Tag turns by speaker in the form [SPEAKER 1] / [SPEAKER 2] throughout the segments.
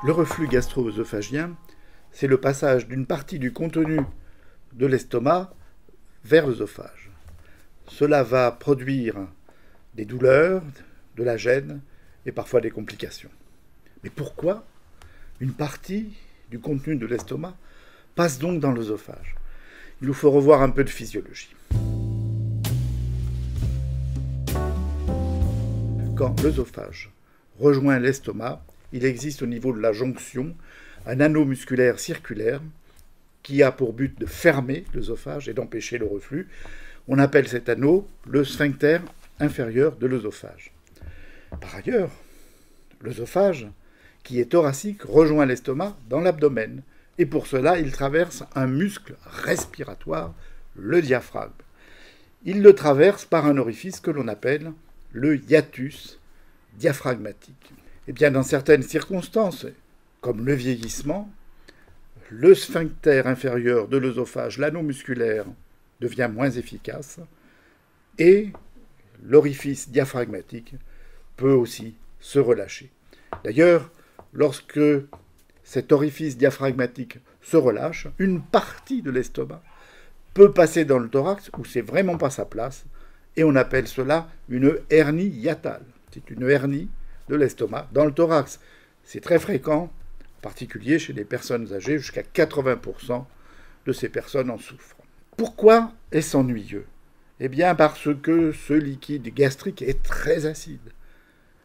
[SPEAKER 1] Le reflux gastro-œsophagien, c'est le passage d'une partie du contenu de l'estomac vers l'œsophage. Cela va produire des douleurs, de la gêne et parfois des complications. Mais pourquoi une partie du contenu de l'estomac passe donc dans l'œsophage? Il nous faut revoir un peu de physiologie. Quand l'œsophage rejoint l'estomac, il existe au niveau de la jonction un anneau musculaire circulaire qui a pour but de fermer l'œsophage et d'empêcher le reflux. On appelle cet anneau le sphincter inférieur de l'œsophage. Par ailleurs, l'œsophage, qui est thoracique, rejoint l'estomac dans l'abdomen. Et pour cela, il traverse un muscle respiratoire, le diaphragme. Il le traverse par un orifice que l'on appelle le hiatus diaphragmatique. Eh bien, dans certaines circonstances, comme le vieillissement, le sphincter inférieur de l'œsophage, l'anneau musculaire, devient moins efficace et l'orifice diaphragmatique peut aussi se relâcher. D'ailleurs, lorsque cet orifice diaphragmatique se relâche, une partie de l'estomac peut passer dans le thorax où c'est vraiment pas sa place et on appelle cela une hernie hiatale. C'est une hernie de l'estomac dans le thorax. C'est très fréquent, en particulier chez les personnes âgées, jusqu'à 80% de ces personnes en souffrent. Pourquoi est-ce ennuyeux? Eh bien parce que ce liquide gastrique est très acide.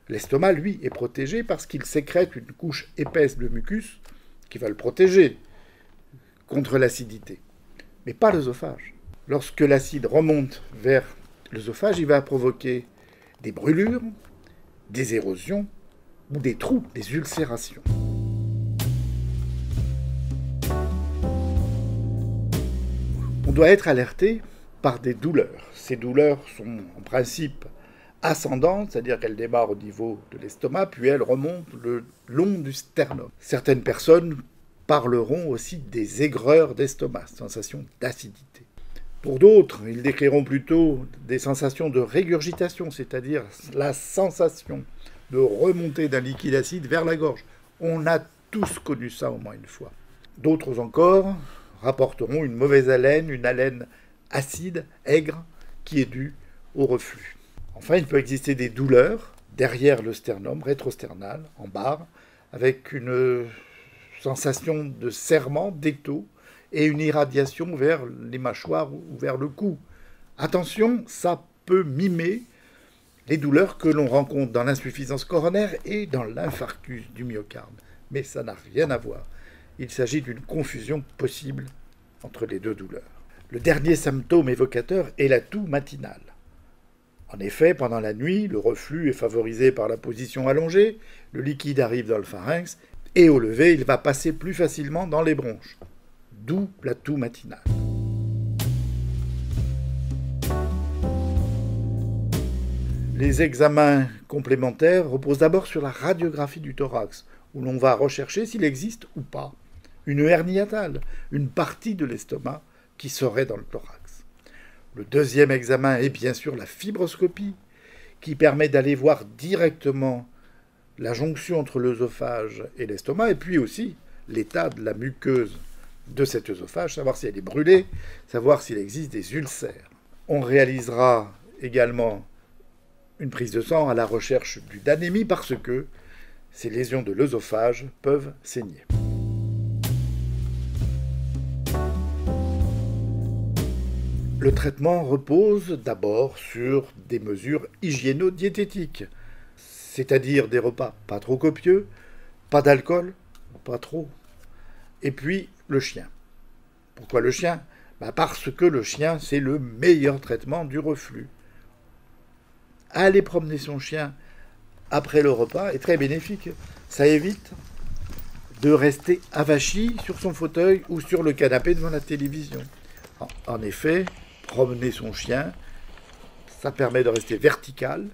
[SPEAKER 1] L'estomac, lui, est protégé parce qu'il sécrète une couche épaisse de mucus qui va le protéger contre l'acidité. Mais pas l'œsophage. Lorsque l'acide remonte vers l'œsophage, il va provoquer des brûlures, des érosions ou des trous, des ulcérations. On doit être alerté par des douleurs. Ces douleurs sont en principe ascendantes, c'est-à-dire qu'elles démarrent au niveau de l'estomac, puis elles remontent le long du sternum. Certaines personnes parleront aussi des aigreurs d'estomac, sensation d'acidité. Pour d'autres, ils décriront plutôt des sensations de régurgitation, c'est-à-dire la sensation de remonter d'un liquide acide vers la gorge. On a tous connu ça au moins une fois. D'autres encore rapporteront une mauvaise haleine, une haleine acide, aigre, qui est due au reflux. Enfin, il peut exister des douleurs derrière le sternum, rétrosternal, en barre, avec une sensation de serrement, d'étau, et une irradiation vers les mâchoires ou vers le cou. Attention, ça peut mimer les douleurs que l'on rencontre dans l'insuffisance coronaire et dans l'infarctus du myocarde. Mais ça n'a rien à voir. Il s'agit d'une confusion possible entre les deux douleurs. Le dernier symptôme évocateur est la toux matinale. En effet, pendant la nuit, le reflux est favorisé par la position allongée, le liquide arrive dans le pharynx, et au lever, il va passer plus facilement dans les bronches. D'où la toux matinale. Les examens complémentaires reposent d'abord sur la radiographie du thorax, où l'on va rechercher s'il existe ou pas une hernie hiatale, une partie de l'estomac qui serait dans le thorax. Le deuxième examen est bien sûr la fibroscopie, qui permet d'aller voir directement la jonction entre l'œsophage et l'estomac, et puis aussi l'état de la muqueuse de cet œsophage, savoir si elle est brûlée, savoir s'il existe des ulcères. On réalisera également une prise de sang à la recherche d'anémie parce que ces lésions de l'œsophage peuvent saigner. Le traitement repose d'abord sur des mesures hygiéno-diététiques, c'est-à-dire des repas pas trop copieux, pas d'alcool, pas trop, et puis le chien. Pourquoi le chien? Parce que le chien, c'est le meilleur traitement du reflux. Aller promener son chien après le repas est très bénéfique. Ça évite de rester avachi sur son fauteuil ou sur le canapé devant la télévision. En effet, promener son chien, ça permet de rester vertical.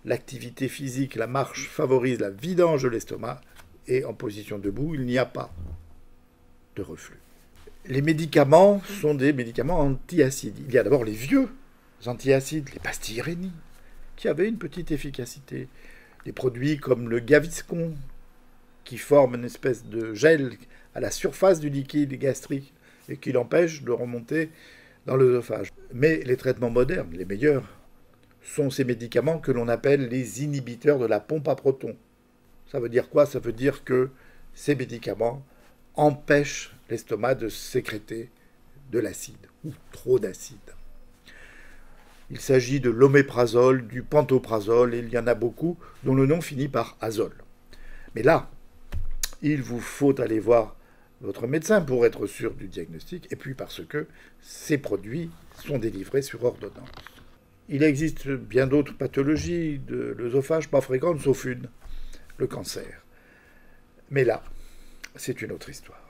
[SPEAKER 1] L'activité physique, la marche, favorise la vidange de l'estomac. Et en position debout, il n'y a pas de reflux. Les médicaments sont des médicaments antiacides. Il y a d'abord les vieux antiacides, les pastilles Réni, qui avaient une petite efficacité. Des produits comme le Gaviscon, qui forme une espèce de gel à la surface du liquide gastrique et qui l'empêche de remonter dans l'œsophage. Mais les traitements modernes, les meilleurs, sont ces médicaments que l'on appelle les inhibiteurs de la pompe à protons. Ça veut dire quoi? Ça veut dire que ces médicaments empêchent l'estomac de sécréter de l'acide, ou trop d'acide. Il s'agit de l'oméprazole, du pantoprazole, et il y en a beaucoup dont le nom finit par azole. Mais là, il vous faut aller voir votre médecin pour être sûr du diagnostic, et puis parce que ces produits sont délivrés sur ordonnance. Il existe bien d'autres pathologies de l'œsophage pas fréquentes, sauf une, le cancer. Mais là, c'est une autre histoire.